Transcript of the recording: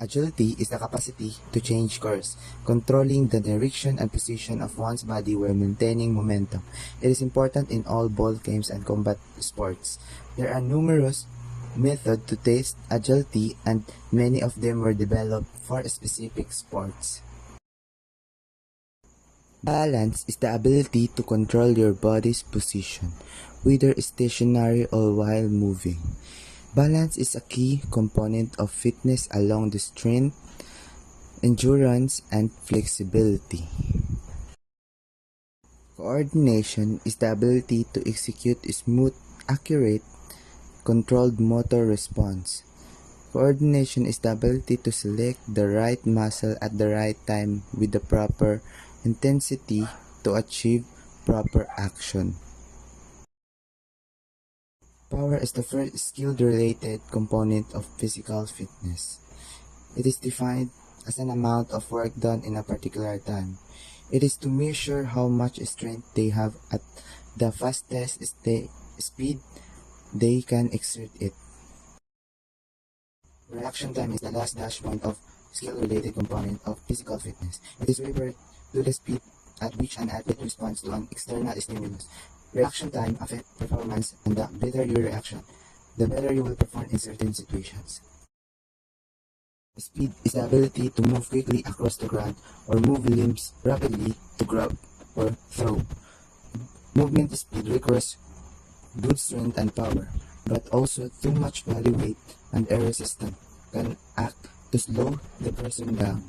Agility is the capacity to change course, controlling the direction and position of one's body while maintaining momentum. It is important in all ball games and combat sports. There are numerous methods to test agility, and many of them were developed for specific sports. Balance is the ability to control your body's position, whether stationary or while moving. Balance is a key component of fitness along the strength, endurance, and flexibility. Coordination is the ability to execute a smooth, accurate, controlled motor response. Coordination is the ability to select the right muscle at the right time with the proper intensity to achieve proper action. Power is the first skill-related component of physical fitness. It is defined as an amount of work done in a particular time. It is to measure how much strength they have at the fastest speed they can exert it. Reaction time is the last dash point of skill-related component of physical fitness. It is referred to the speed at which an athlete responds to an external stimulus. Reaction time affects performance, and the better your reaction, the better you will perform in certain situations. Speed is the ability to move quickly across the ground or move limbs rapidly to grab or throw. Movement speed requires good strength and power, but also too much body weight and air resistance can act to slow the person down.